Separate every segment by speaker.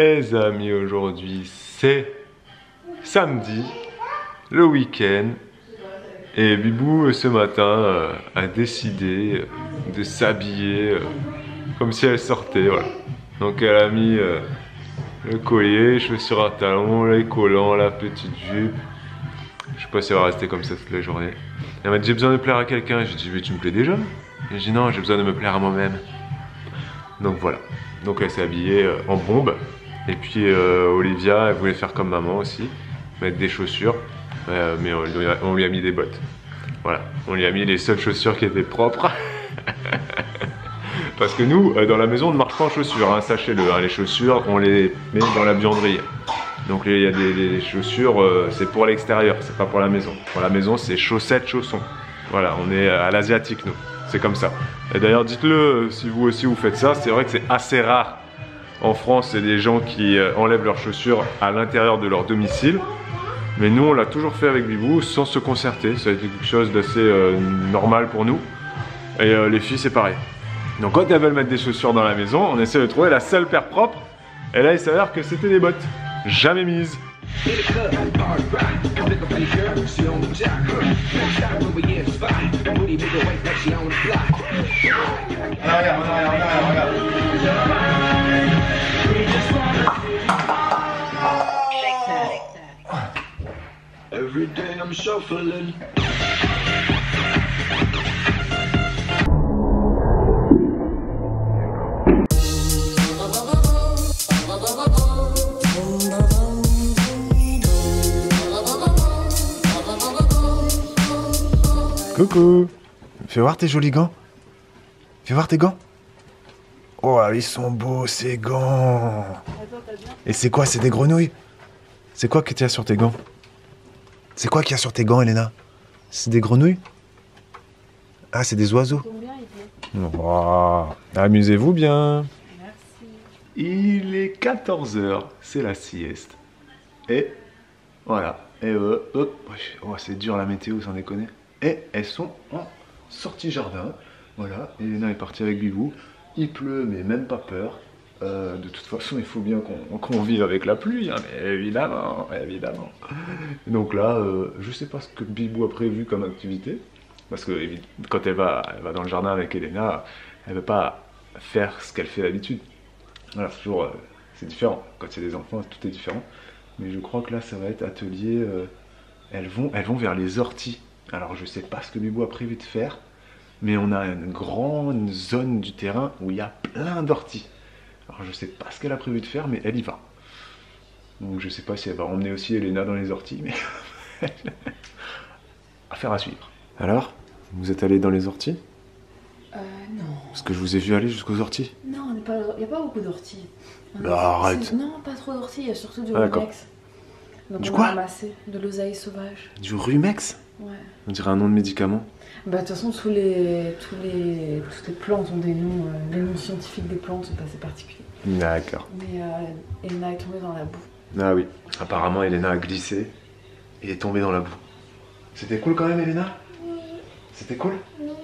Speaker 1: Les amis, aujourd'hui c'est samedi, le week-end, et Bibou ce matin a décidé de s'habiller comme si elle sortait, voilà. Donc elle a mis le collier, chaussures à talons, les collants, la petite jupe. Je sais pas si elle va rester comme ça toute la journée. Elle m'a dit j'ai besoin de plaire à quelqu'un. J'ai dit mais tu me plais déjà? J'ai dit non, j'ai besoin de me plaire à moi-même. Donc voilà. Donc elle s'est habillée en bombe. Et puis Olivia, elle voulait faire comme maman aussi, mettre des chaussures, mais on lui a mis des bottes. Voilà, on lui a mis les seules chaussures qui étaient propres. Parce que nous, dans la maison, on ne marche pas en chaussures, hein, sachez-le. Hein, les chaussures, on les met dans la buanderie. Donc il y a des chaussures, c'est pour l'extérieur, c'est pas pour la maison. Pour la maison, c'est chaussettes, chaussons. Voilà, on est à l'asiatique, nous. C'est comme ça. Et d'ailleurs, dites-le si vous aussi vous faites ça. C'est vrai que c'est assez rare. En France, c'est des gens qui enlèvent leurs chaussures à l'intérieur de leur domicile. Mais nous, on l'a toujours fait avec Bibou sans se concerter. Ça a été quelque chose d'assez normal pour nous. Et les filles, c'est pareil. Donc quand elles veulent mettre des chaussures dans la maison, on essaie de trouver la seule paire propre. Et là, il s'avère que c'était des bottes. Jamais mises.
Speaker 2: Every day I'm shuffling.
Speaker 3: Coucou. Fais voir tes jolis gants. Fais voir tes gants. Oh, ils sont beaux ces gants. Et c'est quoi? C'est des grenouilles? C'est quoi que tu as sur tes gants? C'est quoi qu'il y a sur tes gants, Elena? C'est des grenouilles? Ah, c'est des oiseaux. Oh, amusez-vous bien.
Speaker 1: Merci. Il est 14 h, c'est la sieste. Et voilà. Et hop. Oh, c'est dur la météo, sans déconner. Et elles sont en sortie jardin. Voilà, Elena est partie avec Bibou. Il pleut, mais même pas peur. De toute façon, il faut bien qu'on vive avec la pluie, hein, mais évidemment. Donc là, je sais pas ce que Bibou a prévu comme activité. Parce que quand elle va dans le jardin avec Elena, elle ne veut pas faire ce qu'elle fait d'habitude. Voilà, c'est toujours, c'est différent. Quand il y a des enfants, tout est différent. Mais je crois que là, ça va être atelier. Elles vont vers les orties. Alors je sais pas ce que Bibou a prévu de faire, mais on a une grande zone du terrain où il y a plein d'orties. Alors je sais pas ce qu'elle a prévu de faire, mais elle y va. Donc je sais pas si elle va emmener aussi Elena dans les orties, mais affaire à suivre. Alors, vous êtes allé dans les orties?
Speaker 4: Non.
Speaker 1: Parce que je vous ai vu aller jusqu'aux orties.
Speaker 4: Non, il n'y a pas beaucoup d'orties.
Speaker 1: Arrête.
Speaker 4: Non, pas trop d'orties, il y a surtout du
Speaker 1: d'accord.
Speaker 4: rumex. Donc
Speaker 1: Du
Speaker 4: on
Speaker 1: quoi?
Speaker 4: a ramassé de l'oseille sauvage.
Speaker 1: Du rumex?
Speaker 4: Ouais.
Speaker 1: On dirait un nom de médicament.
Speaker 4: Bah de toute façon, toutes les plantes ont des noms, les noms scientifiques des plantes sont assez particuliers.
Speaker 1: D'accord.
Speaker 4: Mais Elena est tombée dans la boue.
Speaker 1: Ah oui, apparemment Elena a glissé et est tombée dans la boue. C'était cool quand même, Elena?
Speaker 5: Oui.
Speaker 1: C'était cool?
Speaker 5: Mais là,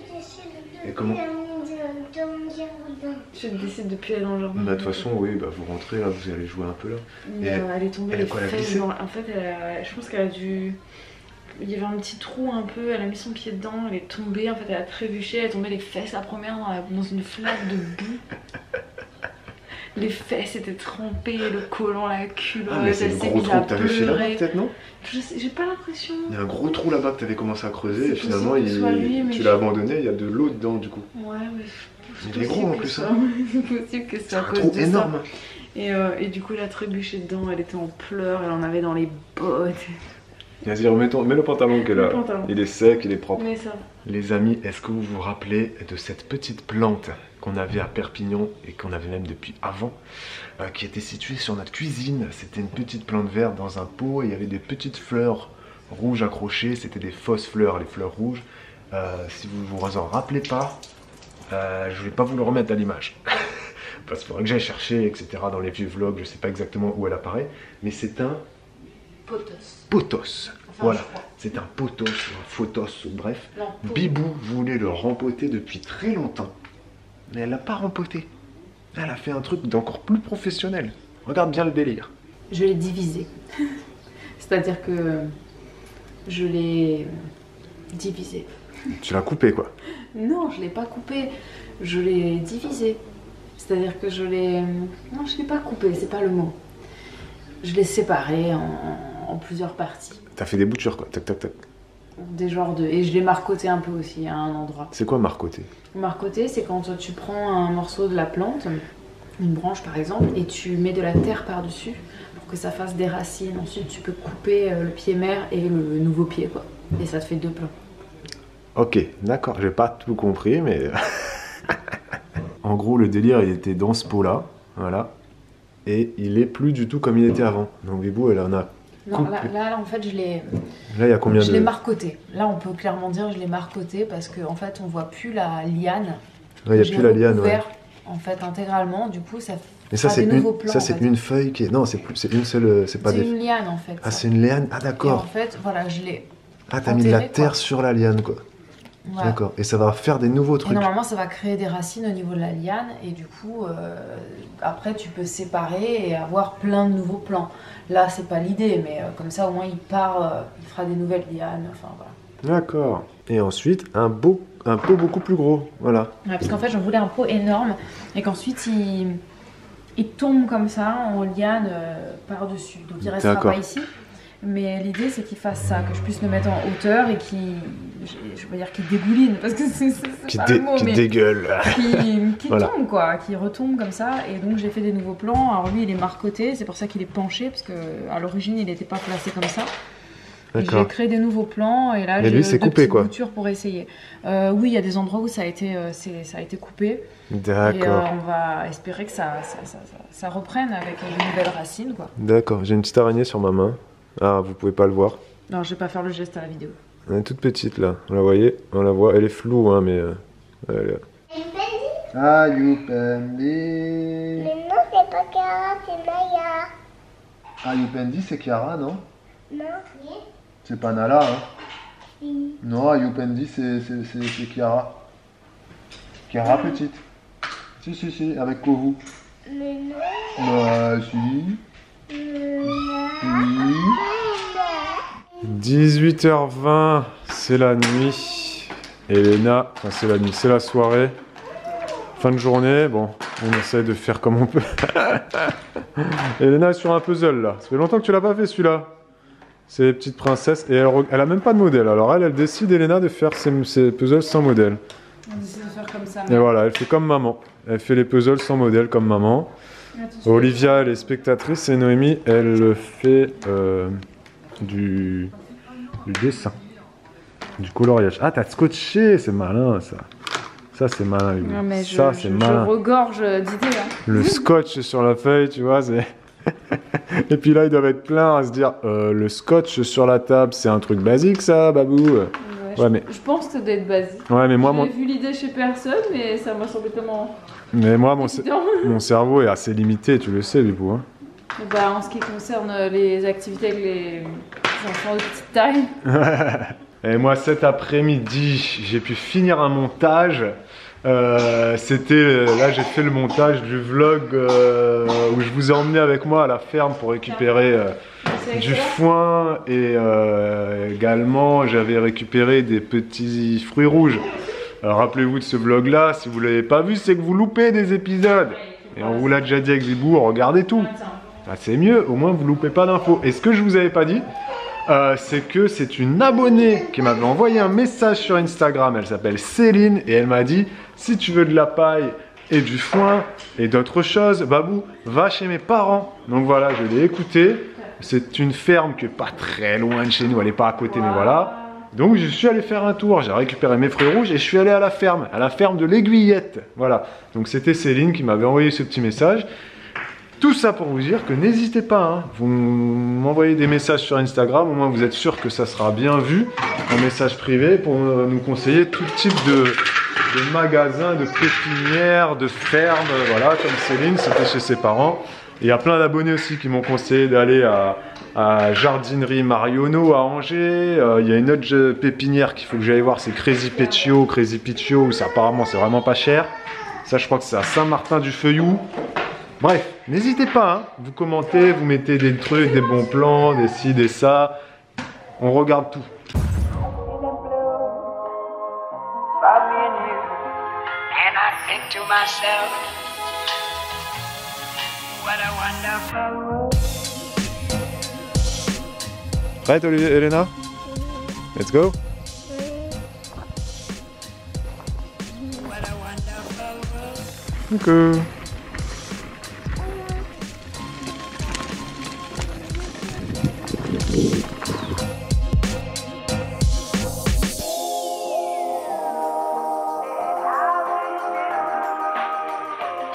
Speaker 5: je décide de
Speaker 1: Et comment?
Speaker 5: dans mon jardin.
Speaker 4: Je décide depuis aller dans le jardin.
Speaker 1: Bah, de toute façon, oui, bah, vous rentrez là, vous allez jouer un peu là.
Speaker 4: Mais elle est tombée
Speaker 1: elle a
Speaker 4: les
Speaker 1: quoi, elle a
Speaker 4: fesses
Speaker 1: glissé?
Speaker 4: En fait, je pense qu'elle a dû... Il y avait un petit trou un peu, elle a mis son pied dedans, elle est tombée, en fait elle a trébuché, elle est tombée les fesses la première dans une flaque de boue. Les fesses étaient trempées, le collant, la culotte,
Speaker 1: Ah, mais c'est
Speaker 4: elle
Speaker 1: le
Speaker 4: s'est
Speaker 1: gros
Speaker 4: mise
Speaker 1: trou
Speaker 4: à
Speaker 1: que t'avais fait là-bas,
Speaker 4: pleurer.
Speaker 1: peut-être, non?
Speaker 4: J'ai pas l'impression.
Speaker 1: Il y a un gros trou là-bas que t'avais commencé à creuser et
Speaker 4: C'est
Speaker 1: finalement
Speaker 4: possible que ce soit lui, mais
Speaker 1: tu
Speaker 4: je-
Speaker 1: l'as abandonné, il y a de l'eau dedans du coup.
Speaker 4: Ouais, mais
Speaker 1: Il est gros en plus, hein.
Speaker 4: C'est possible que ce
Speaker 1: C'est
Speaker 4: soit à
Speaker 1: un
Speaker 4: cause
Speaker 1: trou
Speaker 4: de
Speaker 1: énorme.
Speaker 4: ça. Et du coup, elle a trébuché dedans, elle était en pleurs, elle en avait dans les bottes.
Speaker 1: Vas-y, mets le pantalon qu'elle
Speaker 4: Le
Speaker 1: a.
Speaker 4: pantalon.
Speaker 1: Il est sec, il est propre.
Speaker 4: Mais ça.
Speaker 1: Les amis, est-ce que vous vous rappelez de cette petite plante qu'on avait à Perpignan et qu'on avait même depuis avant, qui était située sur notre cuisine? C'était une petite plante verte dans un pot et il y avait des petites fleurs rouges accrochées. C'était des fausses fleurs, les fleurs rouges. Si vous vous en rappelez pas, je vais pas vous le remettre à l'image. Parce qu'il faudrait que j'aille chercher, etc. dans les vieux vlogs, je sais pas exactement où elle apparaît. Mais c'est un
Speaker 4: Potos.
Speaker 1: potos.
Speaker 4: Enfin,
Speaker 1: Voilà,
Speaker 4: je crois.
Speaker 1: c'est un potos, un photos, bref.
Speaker 4: Non,
Speaker 1: Bibou voulait le rempoter depuis très longtemps, mais elle l'a pas rempoté. Elle a fait un truc d'encore plus professionnel. Regarde bien le délire.
Speaker 4: Je l'ai divisé. C'est-à-dire que je l'ai divisé.
Speaker 1: Tu l'as coupé quoi.
Speaker 4: Non, je l'ai pas coupé. Je l'ai divisé. C'est-à-dire que je l'ai... Non, je l'ai pas coupé, c'est pas le mot. Je l'ai séparé en plusieurs parties.
Speaker 1: T'as fait des boutures quoi, tac tac tac.
Speaker 4: Des genres de... Et je l'ai marcoté un peu aussi à un endroit.
Speaker 1: C'est quoi marcoter?
Speaker 4: Marcoter, c'est quand tu prends un morceau de la plante, une branche par exemple, et tu mets de la terre par-dessus pour que ça fasse des racines. Ensuite, tu peux couper le pied mère et le nouveau pied, quoi. Et ça te fait 2 plants.
Speaker 1: Ok, d'accord, j'ai pas tout compris, mais... En gros, le délire, il était dans ce pot-là, voilà. Et il est plus du tout comme il était avant. Donc Bibou, elle en a...
Speaker 4: Non, là, en fait, je l'ai...
Speaker 1: Là, il y a combien de...
Speaker 4: Je l'ai marcoté. Là, on peut clairement dire je l'ai marcoté parce qu'en fait, on voit plus la liane.
Speaker 1: Là, il n'y a plus la liane, ouais.
Speaker 4: En fait, intégralement, du coup, ça
Speaker 1: Mais ça, c'est
Speaker 4: une
Speaker 1: une feuille qui est... Non, c'est une seule... C'est pas
Speaker 4: C'est
Speaker 1: des...
Speaker 4: une liane, en fait.
Speaker 1: Ah, c'est une liane. Ah,
Speaker 4: Et en
Speaker 1: d'accord.
Speaker 4: fait, voilà, je l'ai...
Speaker 1: Ah, t'as mis de la
Speaker 4: enterré,
Speaker 1: terre
Speaker 4: quoi.
Speaker 1: sur la liane, quoi.
Speaker 4: Voilà.
Speaker 1: D'accord. Et ça va faire des nouveaux
Speaker 4: Et
Speaker 1: trucs.
Speaker 4: normalement, ça va créer des racines au niveau de la liane. Et du coup, après, tu peux séparer et avoir plein de nouveaux plants. Là, c'est pas l'idée, mais comme ça, au moins, il part, il fera des nouvelles lianes. Enfin, voilà.
Speaker 1: D'accord. Et ensuite, un pot beaucoup plus gros. Voilà.
Speaker 4: Ouais, parce qu'en fait, j'en voulais un pot énorme et qu'ensuite, il tombe comme ça en liane par-dessus. Donc, il restera
Speaker 1: D'accord.
Speaker 4: pas ici. Mais l'idée, c'est qu'il fasse ça, que je puisse le mettre en hauteur et qu'il, je veux dire, qu'il dégouline, parce que c'est pas le mot,
Speaker 1: Qui
Speaker 4: mais
Speaker 1: dégueule.
Speaker 4: qui
Speaker 1: Voilà.
Speaker 4: tombe, quoi, qui retombe comme ça. Et donc, j'ai fait des nouveaux plans. Alors, lui, il est marcoté, c'est pour ça qu'il est penché, parce qu'à l'origine, il n'était pas placé comme ça. Et j'ai
Speaker 1: D'accord.
Speaker 4: créé des nouveaux plans, et là,
Speaker 1: Et
Speaker 4: j'ai
Speaker 1: lui, c'est
Speaker 4: deux
Speaker 1: coupé,
Speaker 4: petites
Speaker 1: quoi.
Speaker 4: boutures pour essayer. Oui, il y a des endroits où ça a été coupé. Et
Speaker 1: D'accord.
Speaker 4: on va espérer que ça reprenne avec de nouvelles racines, quoi.
Speaker 1: D'accord. J'ai une petite araignée sur ma main. Ah, vous pouvez pas le voir.
Speaker 4: Non, je vais pas faire le geste à la vidéo.
Speaker 1: Elle est toute petite, là. Vous la voyez? On la voit. Elle est floue, hein, mais... elle est là. Ah, Youpendi.
Speaker 5: Mais non, c'est pas Cara, c'est Maya.
Speaker 1: Ah, Youpendi, c'est Chiara, non?
Speaker 5: Non.
Speaker 1: C'est pas Nala, hein?
Speaker 5: Oui.
Speaker 1: Non, Youpendi, c'est Chiara. Chiara petite. Si, avec Kovu.
Speaker 5: Mais non.
Speaker 1: Bah, si.
Speaker 5: Non.
Speaker 1: 18h20, c'est la nuit. Elena, enfin c'est la nuit, c'est la soirée. Fin de journée, bon, on essaie de faire comme on peut. Elena est sur un puzzle là. Ça fait longtemps que tu l'as pas fait celui-là. C'est les petites princesses et elle a même pas de modèle. Alors elle décide, Elena, de faire ses puzzles sans modèle.
Speaker 4: On décide de faire comme ça.
Speaker 1: Et voilà, elle fait comme maman. Elle fait les puzzles sans modèle comme maman. Olivia, elle est spectatrice et Noémie, elle fait du dessin, du coloriage. Ah, t'as scotché, c'est malin ça. Ça, c'est malin, Hugo.
Speaker 4: Non, mais
Speaker 1: Ça, c'est malin.
Speaker 4: je regorge d'idées là.
Speaker 1: Le scotch sur la feuille, tu vois, c'est... Et puis là, ils doivent être pleins à se dire le scotch sur la table, c'est un truc basique ça, Babou. Ouais, mais...
Speaker 4: Je pense que ça doit être basique.
Speaker 1: Ouais, mais moi,
Speaker 4: J'ai vu l'idée chez personne, mais ça m'a semblé tellement évident.
Speaker 1: mon cerveau est assez limité, tu le sais, Bibou. Hein.
Speaker 4: Bah, en ce qui concerne les activités avec les enfants de petite taille.
Speaker 1: Et moi, cet après-midi, j'ai pu finir un montage. Là, j'ai fait le montage du vlog où je vous ai emmené avec moi à la ferme pour récupérer du foin et également j'avais récupéré des petits fruits rouges. Alors, rappelez-vous de ce vlog-là. Si vous l'avez pas vu, c'est que vous loupez des épisodes. Et on vous l'a déjà dit avec Zibou, regardez tout. Ah, c'est mieux, au moins vous loupez pas d'infos. Et ce que je vous avais pas dit, c'est que c'est une abonnée qui m'avait envoyé un message sur Instagram. Elle s'appelle Céline et elle m'a dit si tu veux de la paille et du foin et d'autres choses, Babou, va chez mes parents. Donc voilà, je l'ai écouté. C'est une ferme qui est pas très loin de chez nous, elle est pas à côté, mais voilà. Donc je suis allé faire un tour, j'ai récupéré mes fruits rouges et je suis allé à la ferme de l'Aiguillette. Voilà. Donc c'était Céline qui m'avait envoyé ce petit message. Tout ça pour vous dire que n'hésitez pas, hein, vous m'envoyez des messages sur Instagram, au moins vous êtes sûr que ça sera bien vu, en message privé, pour nous conseiller tout type de magasins, de pépinières, de fermes, voilà, comme Céline, c'était chez ses parents. Et il y a plein d'abonnés aussi qui m'ont conseillé d'aller à Jardinerie Marionneau à Angers. Il y a une autre pépinière qu'il faut que j'aille voir, c'est Crazy Picchio, où ça apparemment c'est vraiment pas cher. Ça je crois que c'est à Saint-Martin-du-Feuillou.
Speaker 3: Bref, n'hésitez pas, hein. Vous commentez, vous mettez des trucs, des bons plans, des ci, des ça. On regarde tout.
Speaker 6: And I think to myself, what a wonderful world.
Speaker 3: Prête, Elena? Let's go.
Speaker 6: What a wonderful world.
Speaker 3: Coucou.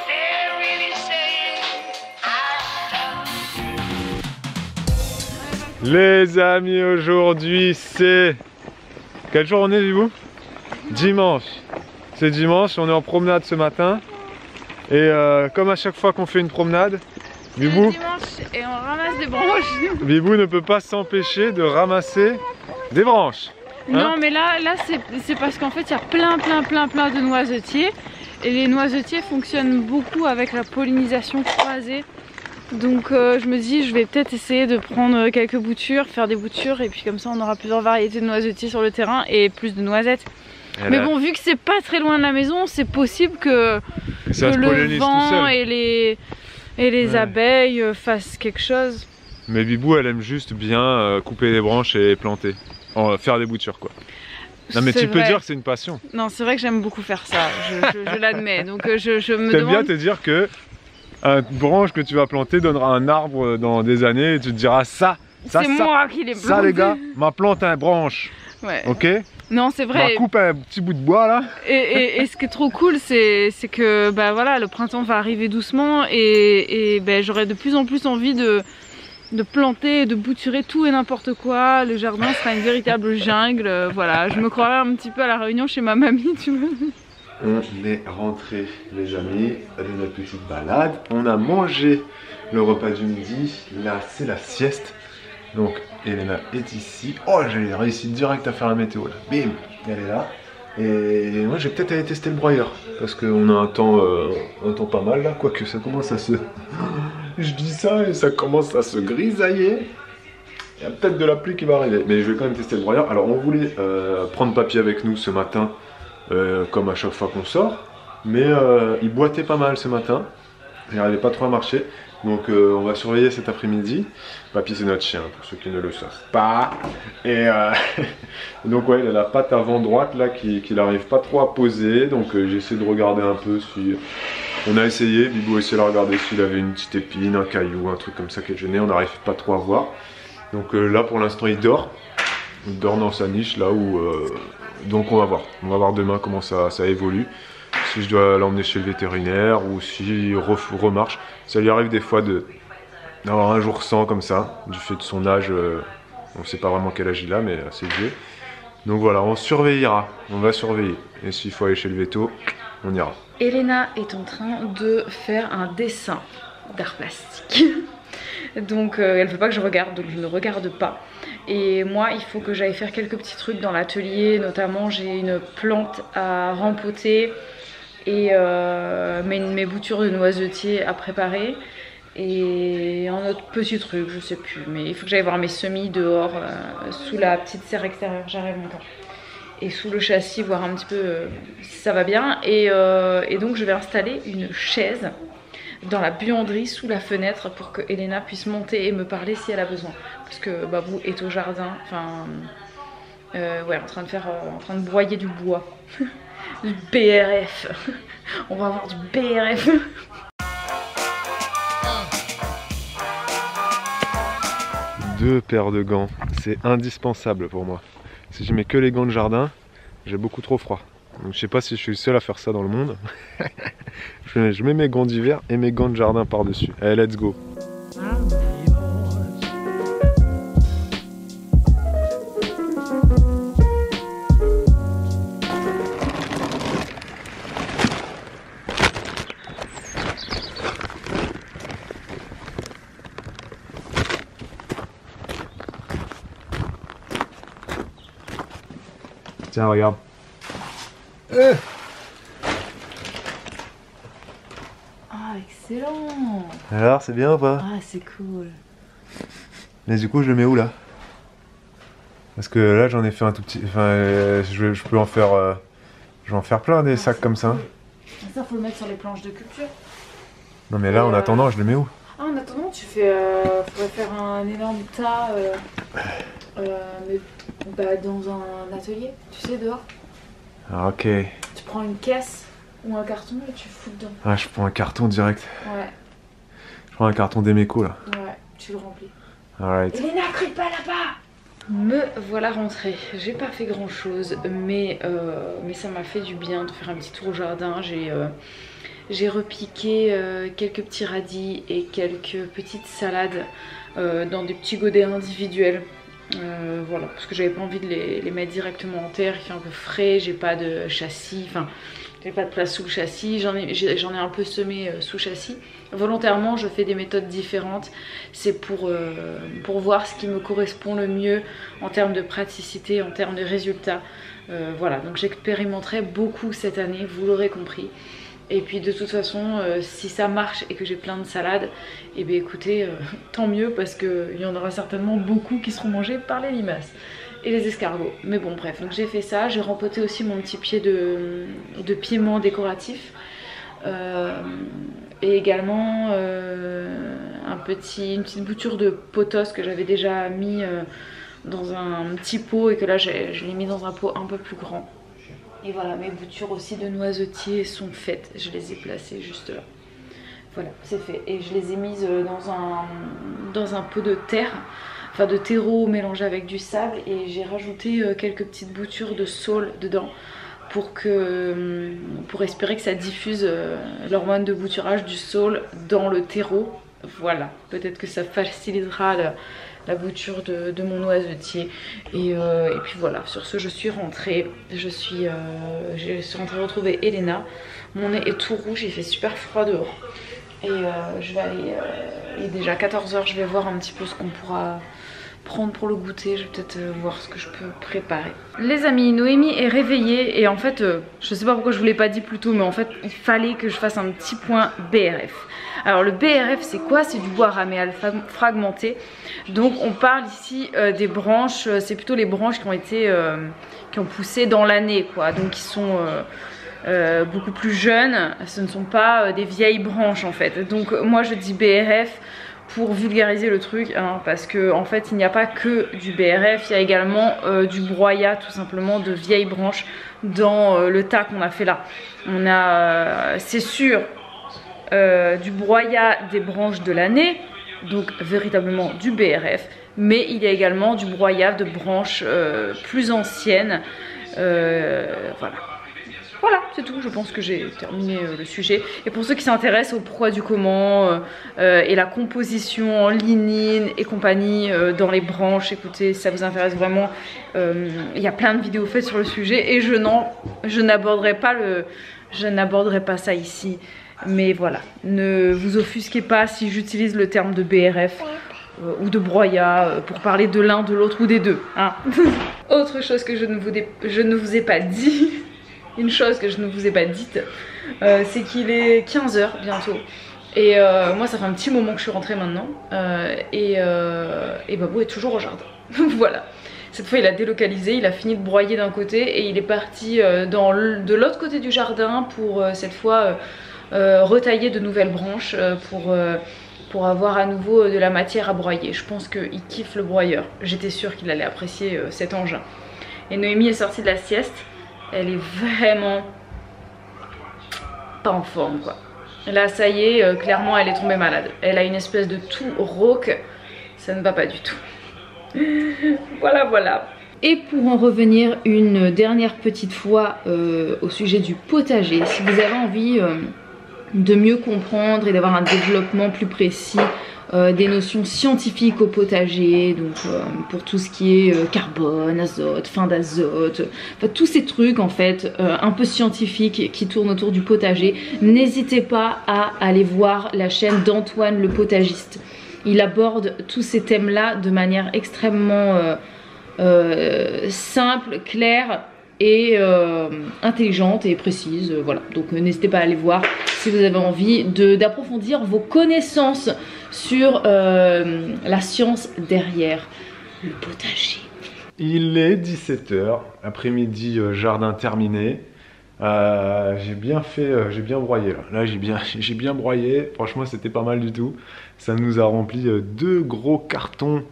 Speaker 6: They're really saying I love you.
Speaker 3: Les amis, aujourd'hui c'est... Quelle journée, Vibou? Dimanche. C'est dimanche, on est en promenade ce matin. Et comme à chaque fois qu'on fait une promenade, Vibou,
Speaker 4: Dimanche et on ramasse des branches.
Speaker 3: Vibou ne peut pas s'empêcher de ramasser des branches.
Speaker 4: Non mais là c'est parce qu'en fait il y a plein de noisetiers. Et les noisetiers fonctionnent beaucoup avec la pollinisation croisée. Donc je me dis je vais peut-être essayer de prendre quelques boutures, faire des boutures et puis comme ça on aura plusieurs variétés de noisetiers sur le terrain et plus de noisettes. Mais bon, vu que c'est pas très loin de la maison, c'est possible que le vent et les abeilles fassent quelque chose.
Speaker 3: Mais Bibou, elle aime juste bien couper les branches et planter, faire des boutures quoi. Non mais tu peux dire que c'est une passion.
Speaker 4: Non, c'est vrai que j'aime beaucoup faire ça, je l'admets. Donc je me
Speaker 3: T'aimes
Speaker 4: demande...
Speaker 3: bien te dire que une branche que tu vas planter donnera un arbre dans des années et tu te diras ça,
Speaker 4: c'est moi qui l'ai planté.
Speaker 3: Ça les gars, ma plante une branche.
Speaker 4: Ouais.
Speaker 3: Ok.
Speaker 4: Non, c'est vrai.
Speaker 3: Ma coupe un petit bout de bois là.
Speaker 4: Et ce qui est trop cool, c'est que bah voilà, le printemps va arriver doucement et bah, j'aurai de plus en plus envie de planter, de bouturer tout et n'importe quoi. Le jardin sera une véritable jungle. Voilà, je me croirais un petit peu à la Réunion chez ma mamie, tu vois.
Speaker 3: On est rentré les amis de notre petite balade. On a mangé le repas du midi. Là c'est la sieste. Donc Elena est ici. Oh, j'ai réussi direct à faire la météo là. Bim, elle est là. Et moi j'ai peut-être aller tester le broyeur. Parce qu'on a un temps pas mal là. Quoique ça commence à se... Je dis ça et ça commence à se grisailler. Il y a peut-être de la pluie qui va arriver. Mais je vais quand même tester le broyeur. Alors on voulait prendre papy avec nous ce matin. Comme à chaque fois qu'on sort. Mais il boitait pas mal ce matin. Il n'arrivait pas trop à marcher. Donc on va surveiller cet après-midi. Papy c'est notre chien pour ceux qui ne le savent pas. Et donc ouais, il a la patte avant droite là qu'il n'arrive pas trop à poser. Donc j'essaie de regarder un peu si... On a essayé, Bibou a essayé de regarder s'il avait une petite épine, un caillou, un truc comme ça qui est gêné. On n'arrive pas trop à voir. Donc là pour l'instant il dort. Il dort dans sa niche là où... Donc on va voir demain comment ça évolue. Si je dois l'emmener chez le vétérinaire ou s'il remarche. Ça lui arrive des fois d'avoir un jour sans comme ça, du fait de son âge. On ne sait pas vraiment quel âge il a, mais assez vieux. Donc voilà, on surveillera, on va surveiller. Et s'il faut aller chez le véto, on ira.
Speaker 4: Elena est en train de faire un dessin d'art plastique. Donc elle veut pas que je regarde, donc je ne regarde pas. Et moi il faut que j'aille faire quelques petits trucs dans l'atelier, notamment j'ai une plante à rempoter et mes boutures de noisetiers à préparer. Et un autre petit truc, je sais plus, mais il faut que j'aille voir mes semis dehors, sous la petite serre extérieure, j'arrive longtemps. Et sous le châssis, voir un petit peu si ça va bien. Et donc je vais installer une chaise dans la buanderie sous la fenêtre pour que Elena puisse monter et me parler si elle a besoin. Parce que Babou est au jardin, enfin ouais, en train de broyer du bois. Du BRF. On va avoir du BRF.
Speaker 3: Deux paires de gants, c'est indispensable pour moi. Si je mets que les gants de jardin, j'ai beaucoup trop froid. Donc je sais pas si je suis le seul à faire ça dans le monde. Je mets mes gants d'hiver et mes gants de jardin par-dessus. Allez, let's go. Tiens, regarde.
Speaker 4: Ah, avec Excellent.
Speaker 3: Alors, c'est bien ou pas?
Speaker 4: Ah, c'est cool.
Speaker 3: Mais du coup, je le mets où là? Parce que là, j'en ai fait un tout petit. Enfin, je peux en faire. Je vais en faire plein des sacs comme ça.
Speaker 4: Ça, faut le mettre sur les planches de culture.
Speaker 3: Non, mais là, en attendant, je le mets où?
Speaker 4: Ah, en attendant, tu fais. Faudrait faire un énorme tas. Mais dans un atelier, tu sais, dehors.
Speaker 3: Ah, ok.
Speaker 4: Tu prends une caisse ou un carton et tu fous dedans.
Speaker 3: Ah, je prends un carton direct.
Speaker 4: Ouais,
Speaker 3: Je prends un carton d'Emeco là.
Speaker 4: ouais, tu le remplis.
Speaker 3: Alright.
Speaker 4: Elena, crie pas là-bas! Me voilà rentrée. J'ai pas fait grand chose, mais ça m'a fait du bien de faire un petit tour au jardin. J'ai repiqué quelques petits radis et quelques petites salades dans des petits godets individuels. Voilà, parce que j'avais pas envie de les mettre directement en terre, il fait un peu frais, j'ai pas de châssis, enfin j'ai pas de place sous le châssis, j'en ai un peu semé sous châssis. Volontairement je fais des méthodes différentes, c'est pour voir ce qui me correspond le mieux en termes de praticité, en termes de résultats. Voilà, donc j'expérimenterai beaucoup cette année, vous l'aurez compris. Et puis de toute façon, si ça marche et que j'ai plein de salades, et bien écoutez, tant mieux parce qu'il y en aura certainement beaucoup qui seront mangés par les limaces et les escargots. Mais bon bref, donc j'ai fait ça, j'ai rempoté aussi mon petit pied de piment décoratif. Et également une petite bouture de pothos que j'avais déjà mis dans un petit pot et que là je l'ai mis dans un pot un peu plus grand. Et voilà, mes boutures aussi de noisetiers sont faites. Je les ai placées juste là. Voilà, c'est fait. Et je les ai mises dans un pot de terre, enfin de terreau mélangé avec du sable. Et j'ai rajouté quelques petites boutures de saule dedans pour espérer que ça diffuse l'hormone de bouturage du saule dans le terreau. Voilà, peut-être que ça facilitera la bouture de mon noisetier. Et puis voilà, sur ce je suis rentrée. Je suis rentrée retrouver Elena. Mon nez est tout rouge, il fait super froid dehors. Et je vais aller, il est déjà 14 h, je vais voir un petit peu ce qu'on pourra prendre pour le goûter. Je vais peut-être voir ce que je peux préparer. Les amis, Noémie est réveillée et en fait, je sais pas pourquoi je vous l'ai pas dit plus tôt, mais en fait il fallait que je fasse un petit point BRF. Alors le BRF c'est quoi? C'est du bois raméal fragmenté. Donc on parle ici des branches, c'est plutôt les branches qui ont poussé dans l'année quoi. Donc qui sont beaucoup plus jeunes, ce ne sont pas des vieilles branches en fait. Donc moi je dis BRF pour vulgariser le truc hein, parce que en fait il n'y a pas que du BRF, il y a également du broyat tout simplement de vieilles branches dans le tas qu'on a fait là. On a c'est sûr du broyat des branches de l'année, donc véritablement du BRF, mais il y a également du broyat de branches plus anciennes. Voilà, c'est tout, je pense que j'ai terminé le sujet. Et pour ceux qui s'intéressent au pourquoi du comment et la composition en lignine et compagnie dans les branches, écoutez, ça vous intéresse vraiment, il y a plein de vidéos faites sur le sujet et je n'aborderai pas ça ici. Mais voilà, ne vous offusquez pas si j'utilise le terme de BRF ou de broyat pour parler de l'un, de l'autre ou des deux. Hein. Autre chose que je ne vous ai pas dit, une chose que je ne vous ai pas dite, c'est qu'il est 15 h bientôt. Et moi ça fait un petit moment que je suis rentrée maintenant. Et Babou est toujours au jardin. Voilà. Cette fois il a délocalisé, il a fini de broyer d'un côté et il est parti de l'autre côté du jardin pour cette fois retailler de nouvelles branches pour avoir à nouveau de la matière à broyer. Je pense qu'il kiffe le broyeur. J'étais sûre qu'il allait apprécier cet engin. Et Noémie est sortie de la sieste. Elle est vraiment pas en forme quoi. Là ça y est, clairement elle est tombée malade. Elle a une espèce de toux rauque. Ça ne va pas du tout. Voilà. Et pour en revenir une dernière petite fois au sujet du potager, si vous avez envie de mieux comprendre et d'avoir un développement plus précis des notions scientifiques au potager, donc pour tout ce qui est carbone, azote, fin d'azote, enfin tous ces trucs en fait un peu scientifiques qui tournent autour du potager, n'hésitez pas à aller voir la chaîne d'Antoine le potagiste. Il aborde tous ces thèmes là de manière extrêmement simple, claire et intelligente et précise, voilà, donc n'hésitez pas à aller voir. si vous avez envie d'approfondir vos connaissances sur la science derrière le potager.
Speaker 1: Il est 17 h, après-midi, jardin terminé. J'ai bien broyé là. Là j'ai bien broyé, franchement c'était pas mal du tout. Ça nous a rempli 2 gros cartons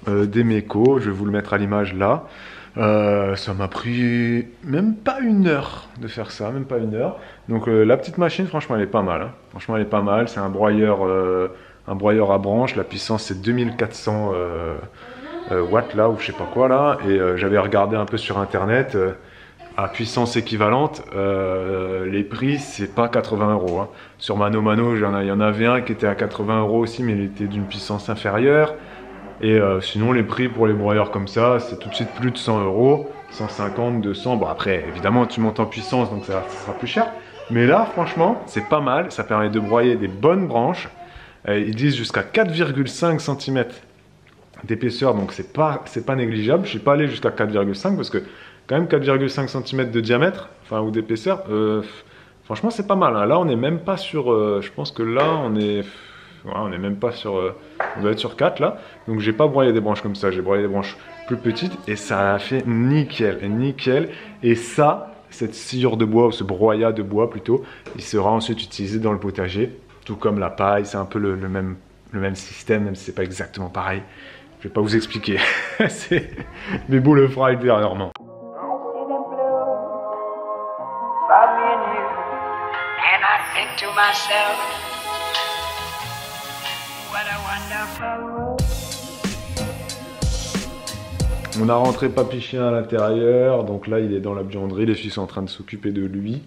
Speaker 1: d'Emeco, je vais vous le mettre à l'image là. Ça m'a pris même pas 1 heure de faire ça, même pas 1 heure. Donc la petite machine, franchement elle est pas mal, hein. Franchement elle est pas mal, c'est un broyeur à branche, la puissance c'est 2400 watts là, ou je sais pas quoi là. Et j'avais regardé un peu sur internet, à puissance équivalente, les prix c'est pas 80 €, hein. Sur Mano Mano, il y en avait un qui était à 80 € aussi, mais il était d'une puissance inférieure. Et sinon les prix pour les broyeurs comme ça, c'est tout de suite plus de 100 €, 150, 200. Bon après évidemment tu montes en puissance donc ça sera plus cher. Mais là franchement c'est pas mal, ça permet de broyer des bonnes branches. Ils disent jusqu'à 4,5 cm d'épaisseur, donc c'est pas négligeable. Je suis pas allé jusqu'à 4,5 parce que quand même 4,5 cm de diamètre, enfin ou d'épaisseur, franchement c'est pas mal, hein. Là on est même pas sur, je pense que là on est même pas sur, on doit être sur 4 là. Donc j'ai pas broyé des branches comme ça, j'ai broyé des branches plus petites et ça a fait nickel. Et ça, cette sciure de bois, ou ce broyat de bois plutôt, il sera ensuite utilisé dans le potager, tout comme la paille, c'est un peu le même système, même si c'est pas exactement pareil. Je vais pas vous expliquer, Bébou le fera ultérieurement.
Speaker 6: And I think to myself, what a wonderful world.
Speaker 1: On a rentré Papy Chien à l'intérieur, donc là il est dans la buanderie, les filles sont en train de s'occuper de lui,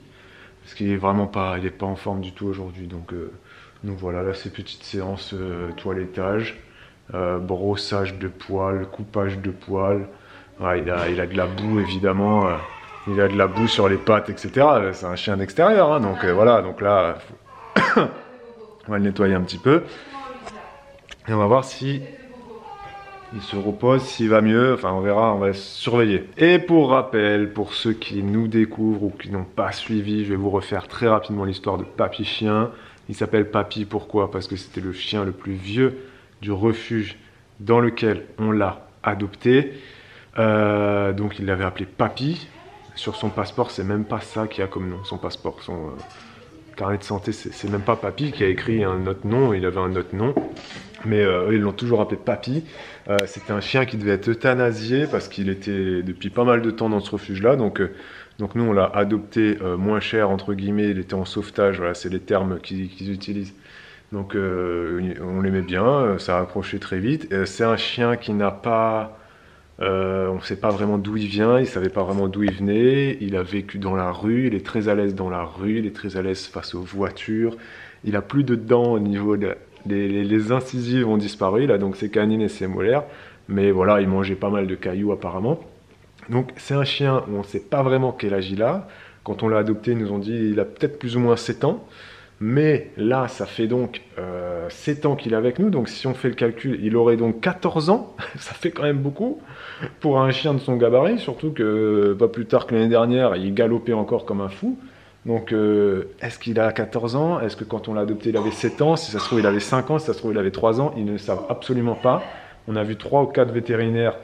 Speaker 1: parce qu'il est vraiment pas, il est pas en forme du tout aujourd'hui, donc voilà, là c'est petite séance toilettage, brossage de poils, coupage de poils, ouais, il a de la boue évidemment, il a de la boue sur les pattes, etc. C'est un chien d'extérieur, hein, donc voilà, donc là on va le nettoyer un petit peu, et on va voir si il se repose, s'il va mieux, enfin on verra, on va surveiller. Et pour rappel, pour ceux qui nous découvrent ou qui n'ont pas suivi, je vais vous refaire très rapidement l'histoire de Papy Chien. Il s'appelle Papy, pourquoi? Parce que c'était le chien le plus vieux du refuge dans lequel on l'a adopté. Donc il l'avait appelé Papy. Sur son passeport, c'est même pas ça qu'il y a comme nom, son passeport, son carnet de santé, c'est même pas Papy qui a écrit un autre nom, il avait un autre nom. Mais eux, ils l'ont toujours appelé Papy. C'était un chien qui devait être euthanasié parce qu'il était depuis pas mal de temps dans ce refuge-là. Donc nous, on l'a adopté moins cher, entre guillemets. Il était en sauvetage, voilà, c'est les termes qu'ils utilisent. Donc on l'aimait bien, ça a accroché très vite. C'est un chien qui n'a pas... on ne sait pas vraiment d'où il vient, il ne savait pas vraiment d'où il venait. Il a vécu dans la rue, il est très à l'aise dans la rue, il est très à l'aise face aux voitures. Il a plus de dents au niveau de... Les incisives ont disparu, là, donc ses canines et ses molaires. Mais voilà, il mangeait pas mal de cailloux apparemment. Donc c'est un chien où on ne sait pas vraiment quel âge il a. Quand on l'a adopté, ils nous ont dit qu'il a peut-être plus ou moins 7 ans. Mais là, ça fait donc 7 ans qu'il est avec nous. Donc si on fait le calcul, il aurait donc 14 ans. Ça fait quand même beaucoup pour un chien de son gabarit. Surtout que pas plus tard que l'année dernière, il galopait encore comme un fou. Donc, est-ce qu'il a 14 ans? Est-ce que quand on l'a adopté, il avait 7 ans? Si ça se trouve, il avait 5 ans. Si ça se trouve, il avait 3 ans. Ils ne le savent absolument pas. On a vu 3 ou 4 vétérinaires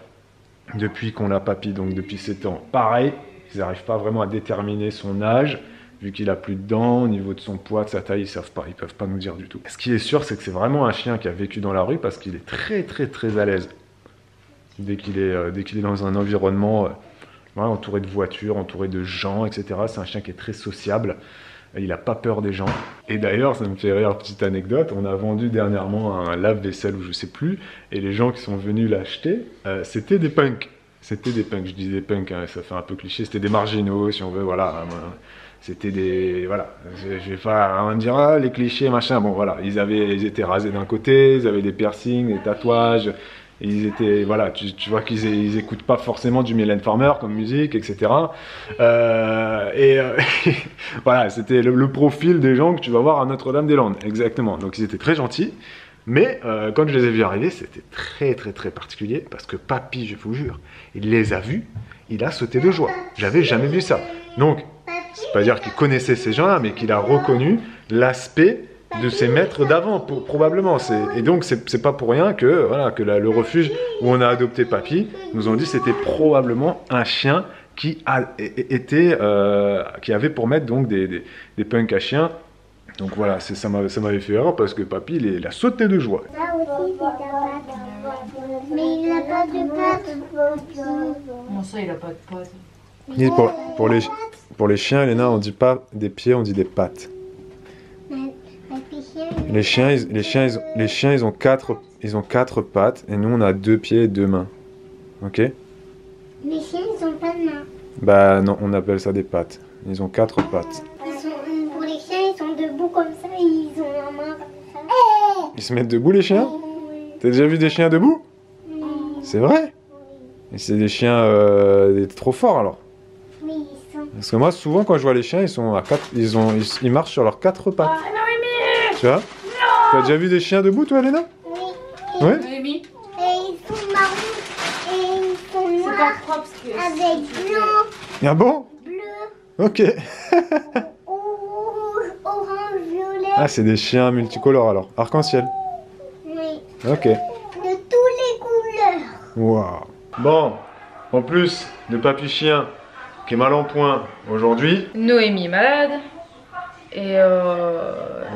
Speaker 1: depuis qu'on l'a Papy, donc depuis 7 ans. Pareil, ils n'arrivent pas vraiment à déterminer son âge, vu qu'il a plus de dents, au niveau de son poids, de sa taille, ils savent pas. Ils peuvent pas nous dire du tout. Ce qui est sûr, c'est que c'est vraiment un chien qui a vécu dans la rue parce qu'il est très, très, très à l'aise. Dès qu'il est dans un environnement... voilà, entouré de voitures, entouré de gens, etc. C'est un chien qui est très sociable. Il n'a pas peur des gens. Et d'ailleurs, ça me fait rire, petite anecdote, on a vendu dernièrement un lave-vaisselle ou je sais plus, et les gens qui sont venus l'acheter, c'était des punks. C'était des punks, je dis des punks, hein, ça fait un peu cliché, c'était des marginaux, si on veut, voilà. C'était des... voilà, je vais pas me dire, ah, les clichés, machin. Bon, voilà, ils étaient rasés d'un côté, ils avaient des piercings, des tatouages... Et ils étaient, voilà, tu vois qu'ils écoutent pas forcément du Mylène Farmer comme musique, etc. Voilà, c'était le profil des gens que tu vas voir à Notre-Dame-des-Landes, exactement. Donc ils étaient très gentils, mais quand je les ai vus arriver, c'était très très très particulier, parce que Papy, je vous jure, il les a vus, il a sauté de joie. J'avais jamais vu ça. Donc, c'est pas dire qu'il connaissait ces gens-là, mais qu'il a reconnu
Speaker 3: l'aspect de ses maîtres d'avant, probablement. Et donc, c'est pas pour rien que, voilà, que le refuge où on a adopté Papy nous ont dit que c'était probablement un chien qui avait pour maître donc des punks à chiens. Donc voilà, ça m'avait fait rire parce que Papy, il a sauté de joie.
Speaker 5: Ça aussi, c'est ta patte. Mais il n'a pas de patte.
Speaker 4: Comment ça, il a pas de pattes?
Speaker 3: Et pour les chiens, Elena, on dit pas des pieds, on dit des pattes. Les chiens, ils ont quatre pattes et nous, on a 2 pieds et 2 mains. Ok?
Speaker 5: Les chiens, ils ont pas de main.
Speaker 3: Bah non, on appelle ça des pattes. Ils ont 4 pattes.
Speaker 5: Pour les chiens, ils sont debout comme ça et ils ont la main comme ça.
Speaker 3: Ils se mettent debout, les chiens? T'as déjà vu des chiens debout? C'est vrai? Et c'est des chiens trop forts alors?
Speaker 5: Oui, ils sont.
Speaker 3: Parce que moi, souvent, quand je vois les chiens, ils sont à 4, ils marchent sur leurs 4 pattes.
Speaker 4: Ah, Noémie!
Speaker 3: Tu vois? T'as déjà vu des chiens debout, toi, Elena?
Speaker 5: Oui.
Speaker 3: Ouais?
Speaker 4: Noémie?
Speaker 5: Et ils sont marrons et ils sont
Speaker 4: C'est pas
Speaker 5: noirs
Speaker 4: propre ce que
Speaker 5: avec blanc,
Speaker 3: Ah bon?
Speaker 5: bleu,
Speaker 3: Ok.
Speaker 5: rouge, orange, violet.
Speaker 3: Ah, c'est des chiens multicolores alors. Arc-en-ciel.
Speaker 5: Oui.
Speaker 3: Ok.
Speaker 5: De tous les couleurs.
Speaker 3: Waouh. Bon, en plus de Papy Chien qui est mal en point aujourd'hui.
Speaker 4: Noémie est malade. Et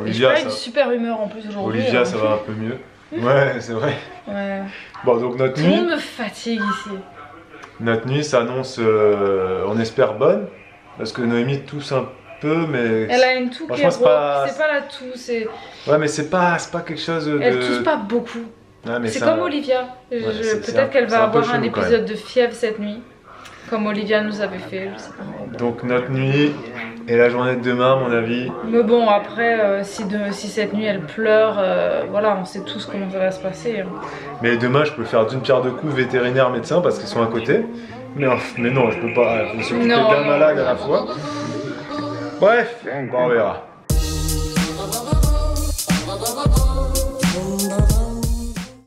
Speaker 3: Olivia,
Speaker 4: j'ai pas
Speaker 3: ça-
Speaker 4: une super humeur en plus aujourd'hui.
Speaker 3: Olivia, ça va un peu mieux. Ouais, c'est vrai.
Speaker 4: Ouais.
Speaker 3: Bon, donc notre
Speaker 4: Tout le monde
Speaker 3: nuit,
Speaker 4: me fatigue ici.
Speaker 3: s'annonce, on espère bonne. Parce que Noémie tousse un peu, mais.
Speaker 4: Elle a une toux qui est
Speaker 3: Franchement,
Speaker 4: rauque. C'est pas la toux, c'est.
Speaker 3: Ouais, mais c'est pas quelque chose de.
Speaker 4: Elle tousse pas beaucoup.
Speaker 3: Ouais, mais
Speaker 4: C'est
Speaker 3: ça-
Speaker 4: comme Olivia.
Speaker 3: c'est
Speaker 4: Peut-être qu'elle va
Speaker 3: un peu
Speaker 4: avoir un
Speaker 3: chelou, quand
Speaker 4: épisode de fièvre cette nuit. Comme Olivia nous avait fait. Je sais pas.
Speaker 3: Donc notre nuit et la journée de demain, à mon avis.
Speaker 4: Mais bon, après, si cette nuit elle pleure, voilà, on sait tous comment ça va se passer. Hein.
Speaker 3: Mais demain, je peux faire d'une pierre deux coups vétérinaire, médecin, parce qu'ils sont à côté. Mais non, je peux pas. Je me suis occupé
Speaker 4: Non,
Speaker 3: d'un
Speaker 4: non.
Speaker 3: malade à la fois. Bref, bon, on verra.